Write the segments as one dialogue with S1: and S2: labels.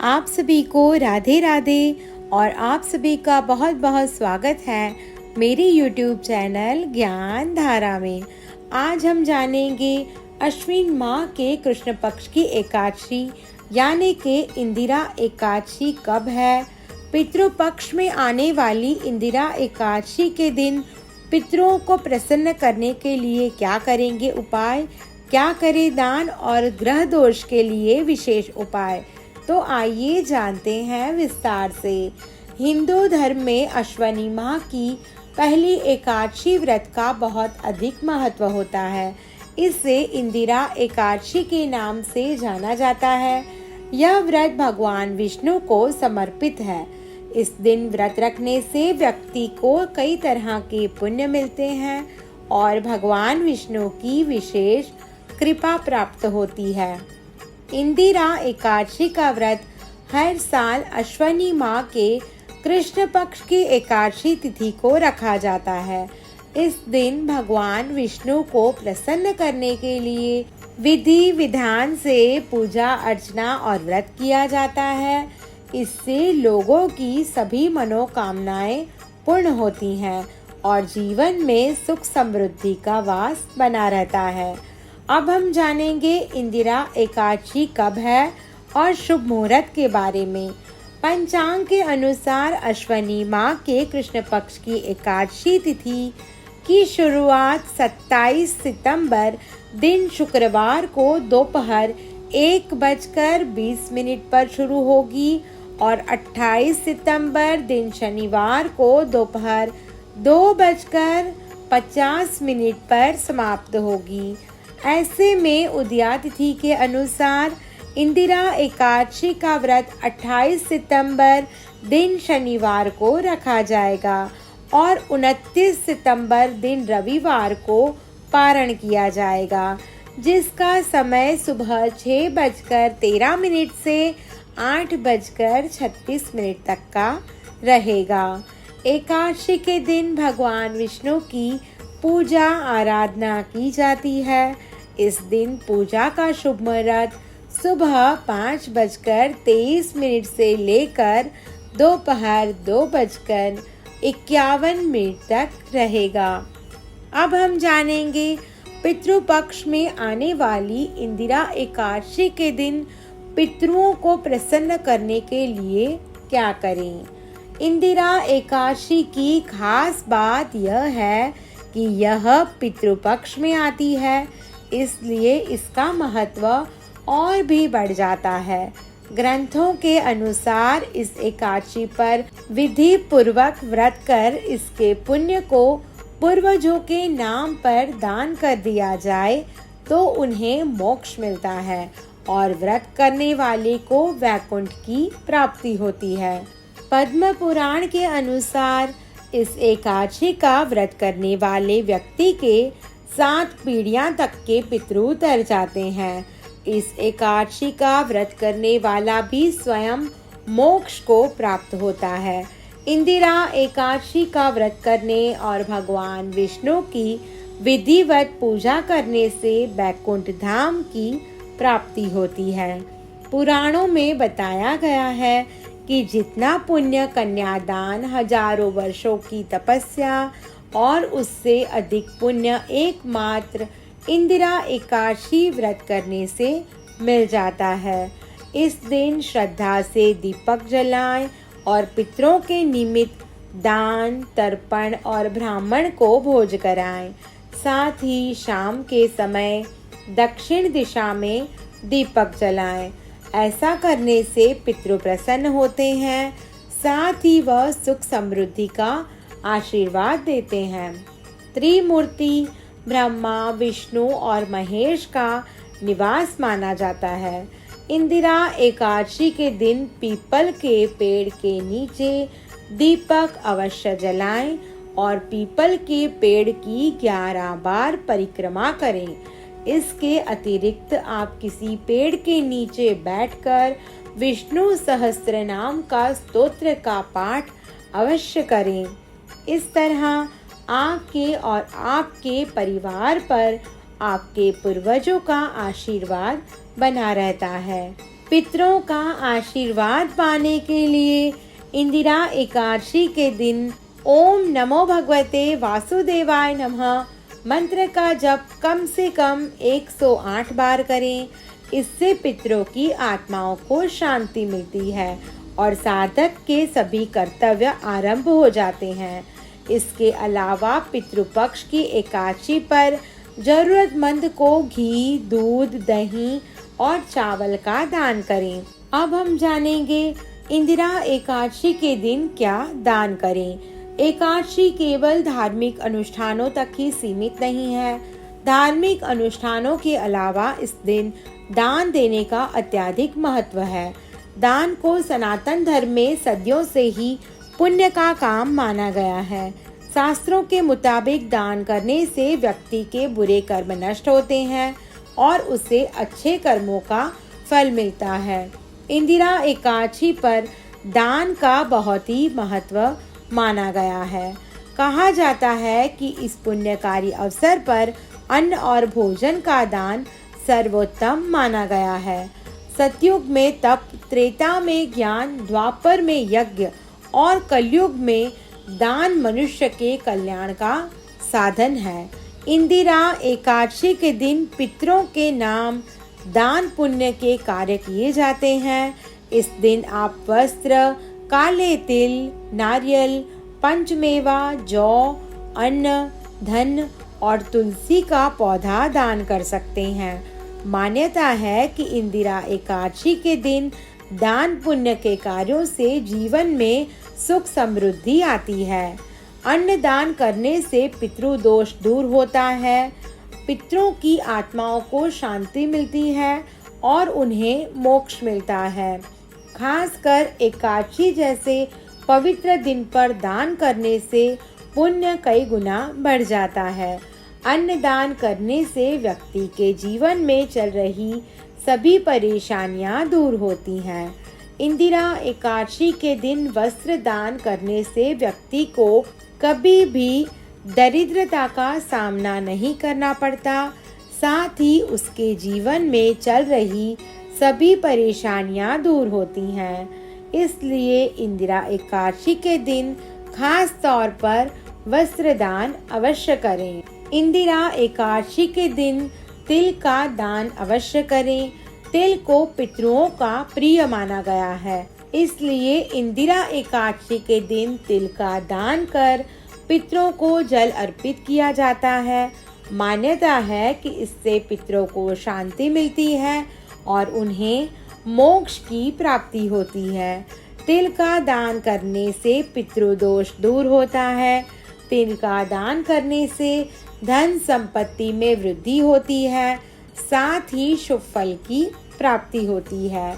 S1: आप सभी को राधे राधे और आप सभी का बहुत बहुत स्वागत है मेरी YouTube चैनल ज्ञान धारा में। आज हम जानेंगे अश्विन माह के कृष्ण पक्ष की एकादशी यानी कि इंदिरा एकादशी कब है। पितृपक्ष में आने वाली इंदिरा एकादशी के दिन पितरों को प्रसन्न करने के लिए क्या करेंगे उपाय, क्या करें दान और ग्रह दोष के लिए विशेष उपाय। तो आइए जानते हैं विस्तार से। हिंदू धर्म में अश्विनी माह की पहली एकादशी व्रत का बहुत अधिक महत्व होता है। इसे इंदिरा एकादशी के नाम से जाना जाता है। यह व्रत भगवान विष्णु को समर्पित है। इस दिन व्रत रखने से व्यक्ति को कई तरह के पुण्य मिलते हैं और भगवान विष्णु की विशेष कृपा प्राप्त होती है। इंदिरा एकादशी का व्रत हर साल अश्विनी माह के कृष्ण पक्ष की एकादशी तिथि को रखा जाता है। इस दिन भगवान विष्णु को प्रसन्न करने के लिए विधि विधान से पूजा अर्चना और व्रत किया जाता है। इससे लोगों की सभी मनोकामनाएं पूर्ण होती हैं और जीवन में सुख समृद्धि का वास बना रहता है। अब हम जानेंगे इंदिरा एकादशी कब है और शुभ मुहूर्त के बारे में। पंचांग के अनुसार अश्विनी माह के कृष्ण पक्ष की एकादशी तिथि की शुरुआत 27 सितंबर दिन शुक्रवार को दोपहर 1:20 पर शुरू होगी और 28 सितंबर दिन शनिवार को दोपहर 2:50 पर समाप्त होगी। ऐसे में उदया तिथि के अनुसार इंदिरा एकादशी का व्रत 28 सितंबर दिन शनिवार को रखा जाएगा और 29 सितंबर दिन रविवार को पारण किया जाएगा, जिसका समय सुबह 6:13 से 8:36 तक का रहेगा। एकादशी के दिन भगवान विष्णु की पूजा आराधना की जाती है। इस दिन पूजा का शुभ मुहूर्त सुबह 5:23 से लेकर दोपहर 2:51 तक रहेगा। अब हम जानेंगे पितृपक्ष में आने वाली इंदिरा एकादशी के दिन पितरों को प्रसन्न करने के लिए क्या करें। इंदिरा एकादशी की खास बात यह है कि यह पितृपक्ष में आती है, इसलिए इसका महत्व और भी बढ़ जाता है। ग्रंथों के अनुसार इस एकादशी पर विधि पूर्वक व्रत कर इसके पुण्य को पूर्वजों के नाम पर दान कर दिया जाए तो उन्हें मोक्ष मिलता है और व्रत करने वाले को वैकुंठ की प्राप्ति होती है। पद्म पुराण के अनुसार इस एकादशी का व्रत करने वाले व्यक्ति के 7 पीढ़ियां तक के पितृ तर जाते हैं। इस एकादशी का व्रत करने वाला भी स्वयं मोक्ष को प्राप्त होता है। इंदिरा एकादशी का व्रत करने और भगवान विष्णु की विधिवत पूजा करने से वैकुंठ धाम की प्राप्ति होती है। पुराणों में बताया गया है कि जितना पुण्य कन्यादान, हजारों वर्षों की तपस्या और उससे अधिक पुण्य एकमात्र इंदिरा एकादशी व्रत करने से मिल जाता है। इस दिन श्रद्धा से दीपक जलाएं और पितरों के निमित्त दान, तर्पण और ब्राह्मण को भोज कराएं। साथ ही शाम के समय दक्षिण दिशा में दीपक जलाएं। ऐसा करने से पितृ प्रसन्न होते हैं, साथ ही वह सुख समृद्धि का आशीर्वाद देते हैं। त्रिमूर्ति ब्रह्मा, विष्णु और महेश का निवास माना जाता है। इंदिरा एकादशी के दिन पीपल के पेड़ के नीचे दीपक अवश्य जलाएं और पीपल के पेड़ की 11 बार परिक्रमा करें। इसके अतिरिक्त आप किसी पेड़ के नीचे बैठकर विष्णु सहस्त्र नाम का स्तोत्र का पाठ अवश्य करें। इस तरह आपके और आपके परिवार पर आपके पूर्वजों का आशीर्वाद बना रहता है। पितरों का आशीर्वाद पाने के लिए इंदिरा एकादशी के दिन ओम नमो भगवते वासुदेवाय नमः मंत्र का जप कम से कम 108 बार करें। इससे पितरों की आत्माओं को शांति मिलती है और साधक के सभी कर्तव्य आरंभ हो जाते हैं। इसके अलावा पितृपक्ष की एकादशी पर जरूरतमंद को घी, दूध, दही और चावल का दान करें। अब हम जानेंगे इंदिरा एकादशी के दिन क्या दान करें। एकादशी केवल धार्मिक अनुष्ठानों तक ही सीमित नहीं है। धार्मिक अनुष्ठानों के अलावा इस दिन दान देने का अत्यधिक महत्व है। दान को सनातन धर्म में सदियों से ही पुण्य का काम माना गया है। शास्त्रों के मुताबिक दान करने से व्यक्ति के बुरे कर्म नष्ट होते हैं और उसे अच्छे कर्मों का फल मिलता है। इंदिरा एकादशी पर दान का बहुत ही महत्व माना गया है। कहा जाता है कि इस पुण्यकारी अवसर पर अन्न और भोजन का दान सर्वोत्तम माना गया है। सतयुग में तप, त्रेता में ज्ञान, द्वापर में यज्ञ और कलयुग में दान मनुष्य के कल्याण का साधन है। इंदिरा एकादशी के दिन पितरों के नाम दान पुण्य के कार्य किए जाते हैं। इस दिन आप वस्त्र, काले तिल, नारियल, पंचमेवा, जौ, अन्न, धन और तुलसी का पौधा दान कर सकते हैं। मान्यता है कि इंदिरा एकादशी के दिन दान पुण्य के कार्यों से जीवन में सुख समृद्धि आती है। अन्न दान करने से पितृदोष दूर होता है, पितरों की आत्माओं को शांति मिलती है और उन्हें मोक्ष मिलता है। खासकर एकादशी जैसे पवित्र दिन पर दान करने से पुण्य कई गुना बढ़ जाता है। अन्न दान करने से व्यक्ति के जीवन में चल रही सभी परेशानियां दूर होती हैं। इंदिरा एकादशी के दिन वस्त्र दान करने से व्यक्ति को कभी भी दरिद्रता का सामना नहीं करना पड़ता, साथ ही उसके जीवन में चल रही सभी परेशानियां दूर होती हैं। इसलिए इंदिरा एकादशी के दिन खास तौर पर वस्त्र दान अवश्य करें। इंदिरा एकादशी के दिन तिल का दान अवश्य करें। तिल को पितरों का प्रिय माना गया है, इसलिए इंदिरा एकादशी के दिन तिल का दान कर पितरों को जल अर्पित किया जाता है। मान्यता है कि इससे पितरों को शांति मिलती है और उन्हें मोक्ष की प्राप्ति होती है। तिल का दान करने से पितृदोष दूर होता है। तिल का दान करने से धन संपत्ति में वृद्धि होती है, साथ ही शुभ फल की प्राप्ति होती है।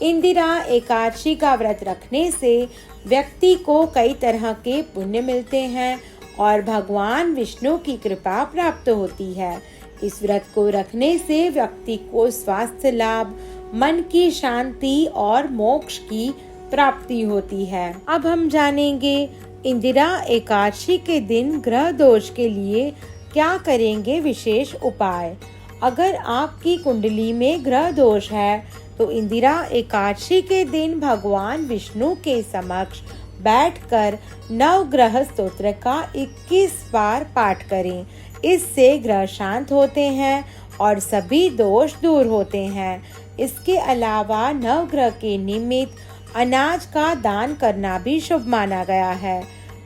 S1: इंदिरा एकादशी का व्रत रखने से व्यक्ति को कई तरह के पुण्य मिलते हैं और भगवान विष्णु की कृपा प्राप्त होती है। इस व्रत को रखने से व्यक्ति को स्वास्थ्य लाभ, मन की शांति और मोक्ष की प्राप्ति होती है। अब हम जानेंगे इंदिरा एकादशी के दिन ग्रह दोष के लिए क्या करेंगे विशेष उपाय। अगर आपकी कुंडली में ग्रह दोष है तो इंदिरा एकादशी के दिन भगवान विष्णु के समक्ष बैठकर नवग्रह स्तोत्र का 21 बार पाठ करें। इससे ग्रह शांत होते हैं और सभी दोष दूर होते हैं। इसके अलावा नवग्रह के निमित्त अनाज का दान करना भी शुभ माना गया है।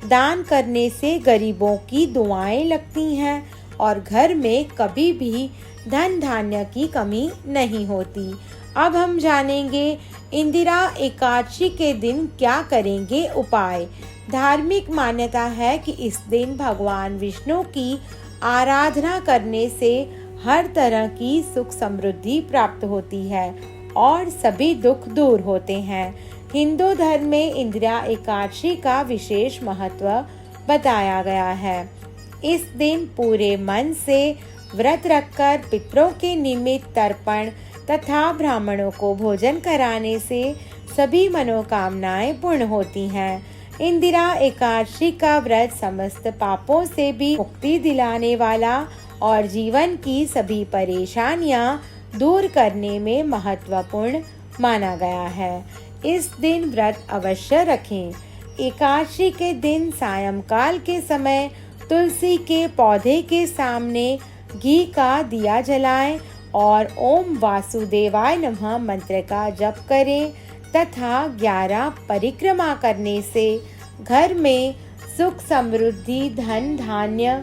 S1: दान करने से गरीबों की दुआएं लगती हैं और घर में कभी भी धन धान्य की कमी नहीं होती। अब हम जानेंगे इंदिरा एकादशी के दिन क्या करेंगे उपाय। धार्मिक मान्यता है कि इस दिन भगवान विष्णु की आराधना करने से हर तरह की सुख समृद्धि प्राप्त होती है और सभी दुख दूर होते हैं। हिंदू धर्म में इंदिरा एकादशी का विशेष महत्व बताया गया है। इस दिन पूरे मन से व्रत रखकर पितरों के निमित्त तर्पण तथा ब्राह्मणों को भोजन कराने से सभी मनोकामनाएं पूर्ण होती हैं। इंदिरा एकादशी का व्रत समस्त पापों से भी मुक्ति दिलाने वाला और जीवन की सभी परेशानियां दूर करने में महत्वपूर्ण माना गया है। इस दिन व्रत अवश्य रखें। एकादशी के दिन सायंकाल के समय तुलसी के पौधे के सामने घी का दिया जलाएं और ओम वासुदेवाय नमः मंत्र का जप करें तथा 11 परिक्रमा करने से घर में सुख समृद्धि धन धान्य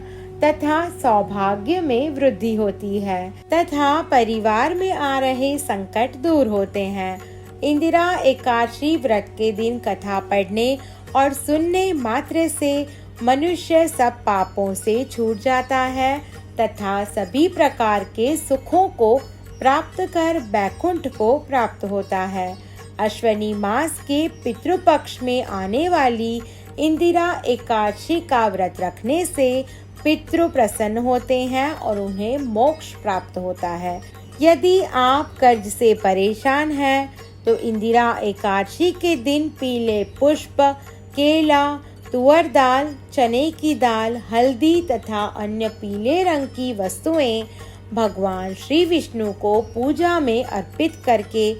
S1: तथा सौभाग्य में वृद्धि होती है तथा परिवार में आ रहे संकट दूर होते हैं। इंदिरा एकादशी व्रत के दिन कथा पढ़ने और सुनने मात्र से मनुष्य सब पापों से छूट जाता है तथा सभी प्रकार के सुखों को प्राप्त कर वैकुंठ को प्राप्त होता है। अश्विनी मास के पितृपक्ष में आने वाली इंदिरा एकादशी का व्रत रखने से पितृ प्रसन्न होते हैं और उन्हें मोक्ष प्राप्त होता है। यदि आप कर्ज से परेशान हैं तो इंदिरा एकादशी के दिन पीले पुष्प, केला, तुअर दाल, चने की दाल, हल्दी तथा अन्य पीले रंग की वस्तुएं भगवान श्री विष्णु को पूजा में अर्पित करके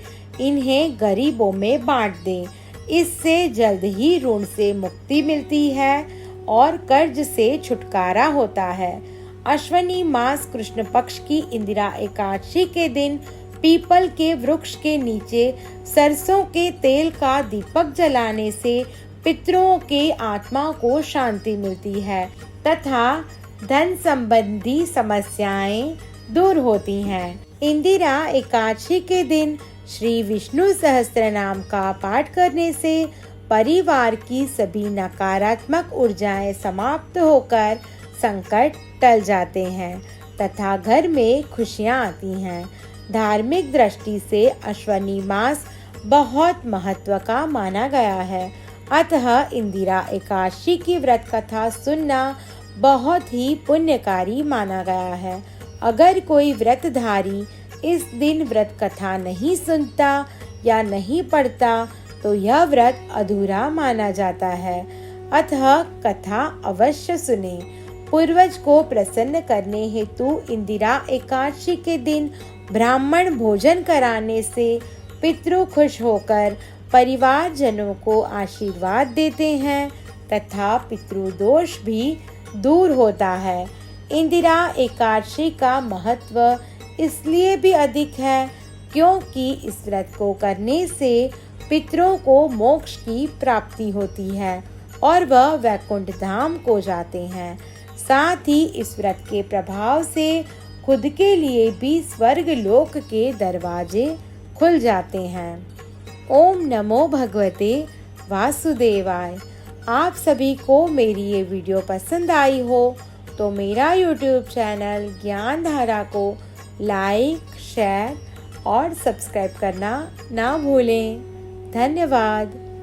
S1: इन्हें गरीबों में बांट दें। इससे जल्द ही ऋण से मुक्ति मिलती है और कर्ज से छुटकारा होता है। अश्विनी मास कृष्ण पक्ष की इंदिरा एकादशी के दिन पीपल के वृक्ष के नीचे सरसों के तेल का दीपक जलाने से पितरों के आत्मा को शांति मिलती है तथा धन संबंधी समस्याएं दूर होती हैं। इंदिरा एकादशी के दिन श्री विष्णु सहस्त्र नाम का पाठ करने से परिवार की सभी नकारात्मक ऊर्जाएं समाप्त होकर संकट टल जाते हैं तथा घर में खुशियां आती हैं। धार्मिक दृष्टि से अश्विनी मास बहुत महत्व का माना गया है, अतः इंदिरा एकादशी की व्रत कथा सुनना बहुत ही पुण्यकारी माना गया है। अगर कोई व्रतधारी इस दिन व्रत कथा नहीं सुनता या नहीं पढ़ता तो यह व्रत अधूरा माना जाता है, अतः कथा अवश्य सुने। पूर्वज को प्रसन्न करने हेतु इंदिरा एकादशी के दिन ब्राह्मण भोजन कराने से पितृ खुश होकर परिवार जनों को आशीर्वाद देते हैं तथा पितृदोष भी दूर होता है। इंदिरा एकादशी का महत्व इसलिए भी अधिक है क्योंकि इस व्रत को करने से पितरों को मोक्ष की प्राप्ति होती है और वह वैकुंठ धाम को जाते हैं। साथ ही इस व्रत के प्रभाव से खुद के लिए भी स्वर्ग लोक के दरवाजे खुल जाते हैं। ओम नमो भगवते वासुदेवाय। आप सभी को मेरी ये वीडियो पसंद आई हो तो मेरा YouTube चैनल ज्ञान धारा को लाइक, शेयर और सब्सक्राइब करना ना भूलें। धन्यवाद।